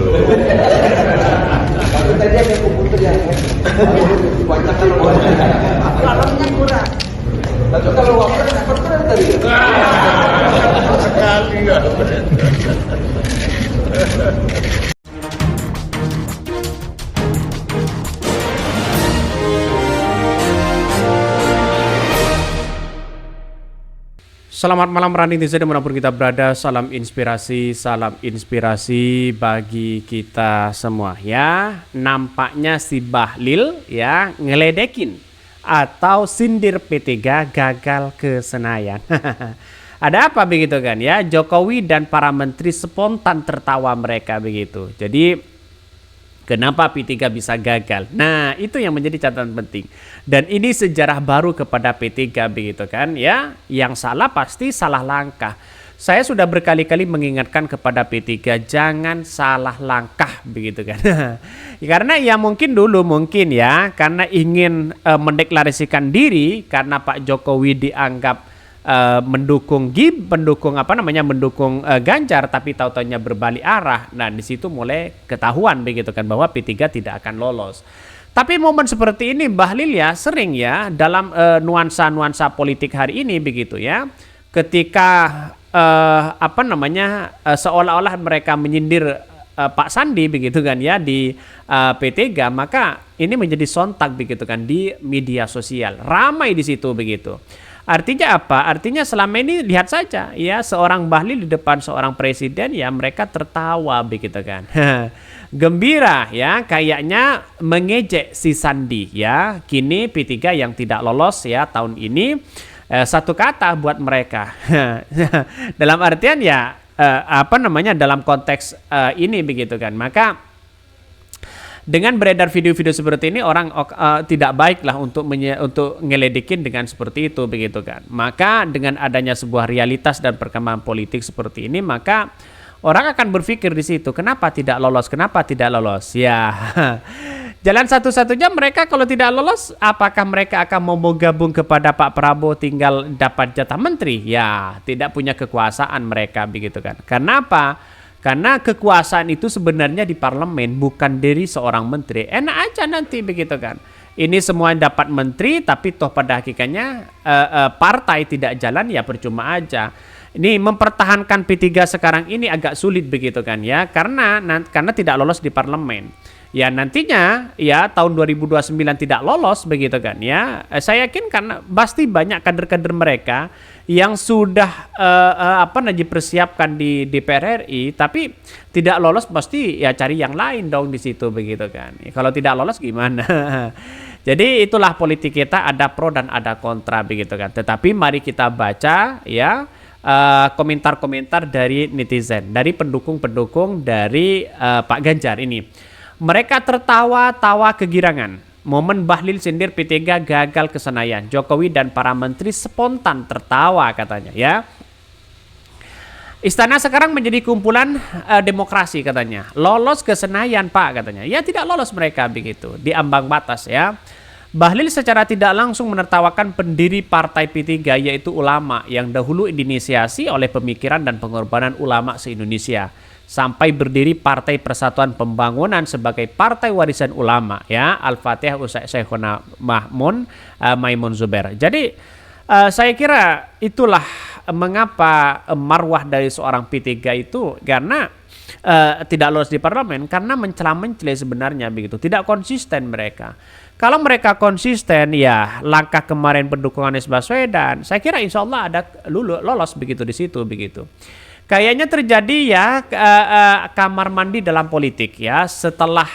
Tapi tadi ada komputer yang banyak alamnya kurang. Tapi kalau waktu keren tadi. Sekali ya. Selamat malam running netizen dimanapun kita berada. Salam inspirasi bagi kita semua ya. Nampaknya si Bahlil ya ngeledekin atau sindir P3 gagal ke Senayan. Ada apa begitu kan ya? Jokowi dan para menteri spontan tertawa mereka begitu. Jadi kenapa P3 bisa gagal? Nah, itu yang menjadi catatan penting. Dan ini sejarah baru kepada P3 begitu kan ya. Yang salah pasti salah langkah. Saya sudah berkali-kali mengingatkan kepada P3 jangan salah langkah begitu kan. Karena ya mungkin dulu ya karena ingin mendeklarasikan diri karena Pak Jokowi dianggap mendukung Ganjar, tapi tahu-tahunya berbalik arah. Nah, di situ mulai ketahuan begitu kan bahwa P3 tidak akan lolos. Tapi momen seperti ini Bahlil ya sering ya dalam nuansa-nuansa politik hari ini begitu ya. Ketika seolah-olah mereka menyindir Pak Sandi begitu kan ya di P3, maka ini menjadi sontak begitu kan di media sosial. Ramai di situ begitu. Artinya apa? Artinya selama ini lihat saja ya seorang Bahlil di depan seorang presiden ya mereka tertawa begitu kan. Gembira ya kayaknya mengejek si Sandi ya. Kini P3 yang tidak lolos ya tahun ini satu kata buat mereka. Dalam artian ya dalam konteks ini begitu kan. Maka dengan beredar video-video seperti ini orang tidak baiklah untuk ngeledekin dengan seperti itu begitu kan. Maka dengan adanya sebuah realitas dan perkembangan politik seperti ini maka orang akan berpikir di situ kenapa tidak lolos ya. Jalan satu-satunya mereka kalau tidak lolos apakah mereka akan mau gabung kepada Pak Prabowo tinggal dapat jatah menteri? Ya, tidak punya kekuasaan mereka begitu kan. Karena apa? Karena kekuasaan itu sebenarnya di parlemen bukan dari seorang menteri. Enak aja nanti begitu kan. Ini semua dapat menteri tapi toh pada hakikatnya partai tidak jalan ya percuma aja. Ini mempertahankan P3 sekarang ini agak sulit begitu kan ya. Karena tidak lolos di parlemen. Ya nantinya ya tahun 2029 tidak lolos begitu kan ya. Saya yakin karena pasti banyak kader-kader mereka yang sudah dipersiapkan di DPR RI tapi tidak lolos pasti ya cari yang lain dong di situ begitu kan. Kalau tidak lolos gimana? Jadi itulah politik kita ada pro dan ada kontra begitu kan. Tetapi mari kita baca ya komentar-komentar dari netizen, dari pendukung-pendukung dari Pak Ganjar ini. Mereka tertawa-tawa kegirangan. Momen Bahlil sindir P3 gagal ke Senayan. Jokowi dan para menteri spontan tertawa katanya ya. Istana sekarang menjadi kumpulan demokrasi katanya. Lolos ke Senayan Pak katanya. Ya tidak lolos mereka begitu. Di ambang batas ya. Bahlil secara tidak langsung menertawakan pendiri partai P3 yaitu ulama yang dahulu diinisiasi oleh pemikiran dan pengorbanan ulama se-Indonesia. Sampai berdiri Partai Persatuan Pembangunan sebagai partai warisan ulama ya Al-Fatihah Syekhona Maimun Zubair. Jadi saya kira itulah mengapa marwah dari seorang P3 itu karena tidak lolos di parlemen karena mencela-mencela sebenarnya begitu, tidak konsisten mereka. Kalau mereka konsisten ya langkah kemarin pendukungan Anies Baswedan, saya kira insya Allah ada lolos begitu di situ begitu. Kayaknya terjadi ya kamar mandi dalam politik ya setelah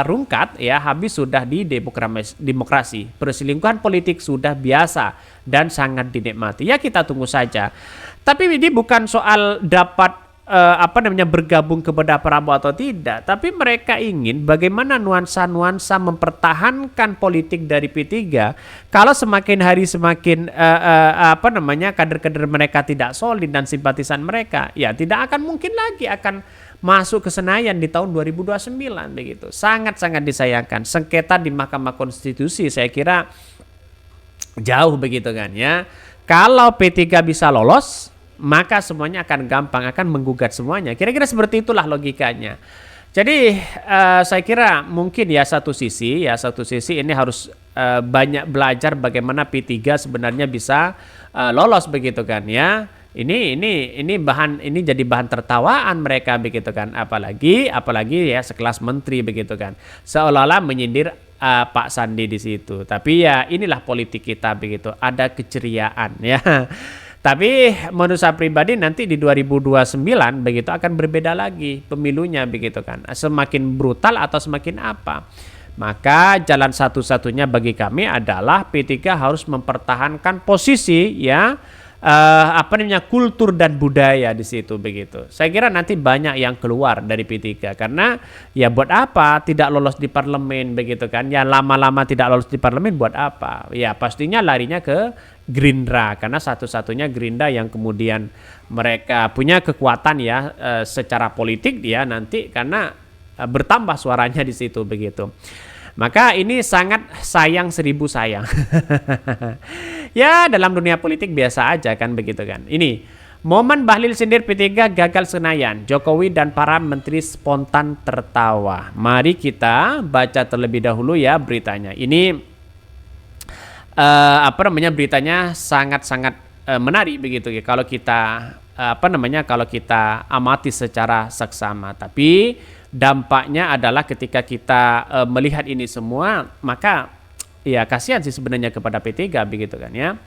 rungkat ya habis sudah di demokrasi. Perselingkuhan politik sudah biasa dan sangat dinikmati. Ya kita tunggu saja. Tapi ini bukan soal dapat bergabung kepada Prabowo atau tidak, tapi mereka ingin bagaimana nuansa-nuansa mempertahankan politik dari P3 kalau semakin hari semakin kader-kader mereka tidak solid dan simpatisan mereka ya tidak akan mungkin lagi akan masuk ke Senayan di tahun 2029 begitu. Sangat-sangat disayangkan. Sengketa di Mahkamah Konstitusi saya kira jauh begitu kan ya. Kalau P3 bisa lolos maka semuanya akan gampang, akan menggugat semuanya. Kira-kira seperti itulah logikanya. Jadi saya kira mungkin ya satu sisi ini harus banyak belajar bagaimana P3 sebenarnya bisa lolos begitu kan ya. Ini jadi bahan tertawaan mereka begitu kan, apalagi ya sekelas menteri begitu kan, seolah-olah menyindir Pak Sandi di situ. Tapi ya inilah politik kita begitu, ada keceriaan ya. Tapi menurut saya pribadi nanti di 2029 begitu akan berbeda lagi pemilunya begitu kan, semakin brutal atau semakin apa. Maka jalan satu-satunya bagi kami adalah P3 harus mempertahankan posisi ya, kultur dan budaya di situ begitu. Saya kira nanti banyak yang keluar dari P3 karena ya buat apa tidak lolos di parlemen begitu kan. Ya lama-lama tidak lolos di parlemen buat apa? Ya pastinya larinya ke Gerindra karena satu-satunya Gerindra yang kemudian mereka punya kekuatan ya secara politik dia nanti karena bertambah suaranya di situ begitu. Maka ini sangat sayang 1000 sayang. Ya dalam dunia politik biasa aja kan begitu kan. Ini momen Bahlil sindir P3 gagal Senayan, Jokowi dan para menteri spontan tertawa. Mari kita baca terlebih dahulu ya beritanya. Ini beritanya sangat-sangat menarik begitu ya kalau kita kalau kita amati secara seksama. Tapi dampaknya adalah ketika kita melihat ini semua, maka ya kasihan sih sebenarnya kepada P3 begitu kan ya.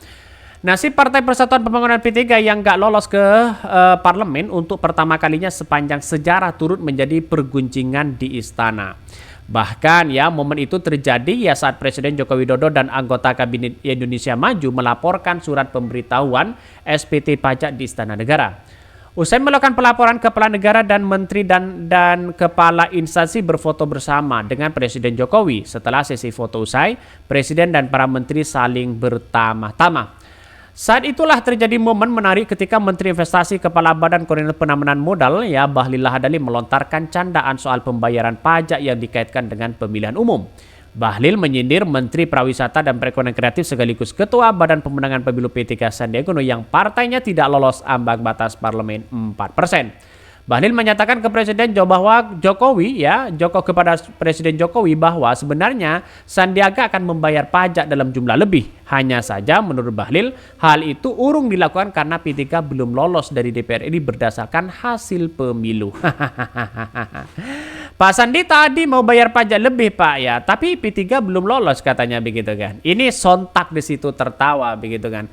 Nasib Partai Persatuan Pembangunan P3 yang nggak lolos ke parlemen untuk pertama kalinya sepanjang sejarah turut menjadi pergunjingan di istana. Bahkan ya momen itu terjadi ya saat Presiden Joko Widodo dan anggota Kabinet Indonesia Maju melaporkan surat pemberitahuan SPT pajak di Istana Negara. Usai melakukan pelaporan, kepala negara dan menteri dan kepala instansi berfoto bersama dengan Presiden Jokowi. Setelah sesi foto usai, Presiden dan para menteri saling bertamah-tamah. Saat itulah terjadi momen menarik ketika Menteri Investasi Kepala Badan Koordinator Penanaman Modal ya Bahlil Lahadalia melontarkan candaan soal pembayaran pajak yang dikaitkan dengan pemilihan umum. Bahlil menyindir Menteri Pariwisata dan Perekonomian Kreatif sekaligus Ketua Badan Pemenangan Pemilu P3 Sandiaga Uno yang partainya tidak lolos ambang batas parlemen 4%. Bahlil menyatakan ke Presiden kepada Presiden Jokowi bahwa sebenarnya Sandiaga akan membayar pajak dalam jumlah lebih. Hanya saja menurut Bahlil hal itu urung dilakukan karena P3 belum lolos dari DPR RI berdasarkan hasil pemilu. Pak Sandi tadi mau bayar pajak lebih Pak ya, tapi P3 belum lolos katanya begitu kan. Ini sontak di situ tertawa begitu kan.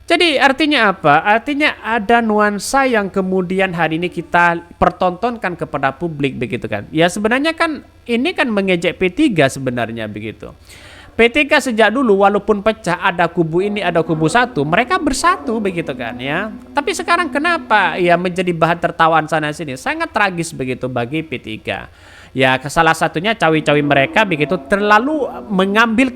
Jadi artinya apa? Artinya ada nuansa yang kemudian hari ini kita pertontonkan kepada publik begitu kan. Ya sebenarnya kan ini kan mengejek P3 sebenarnya begitu. P3 sejak dulu walaupun pecah ada kubu ini ada kubu satu, mereka bersatu begitu kan ya. Tapi sekarang kenapa ya menjadi bahan tertawaan sana sini? Sangat tragis begitu bagi P3. Ya salah satunya cawi-cawi mereka begitu terlalu mengambil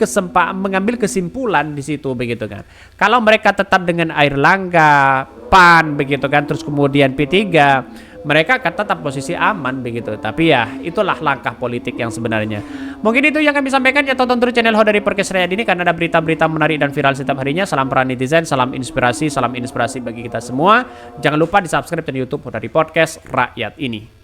kesimpulan di situ begitu kan. Kalau mereka tetap dengan Airlangga, PAN begitu kan, terus kemudian P3, mereka akan tetap posisi aman begitu. Tapi ya itulah langkah politik yang sebenarnya. Mungkin itu yang kami sampaikan ya, tonton terus channel Hodari Podcast Rakyat ini karena ada berita-berita menarik dan viral setiap harinya. Salam para netizen, salam inspirasi bagi kita semua. Jangan lupa di subscribe channel YouTube Hodari Podcast Rakyat ini.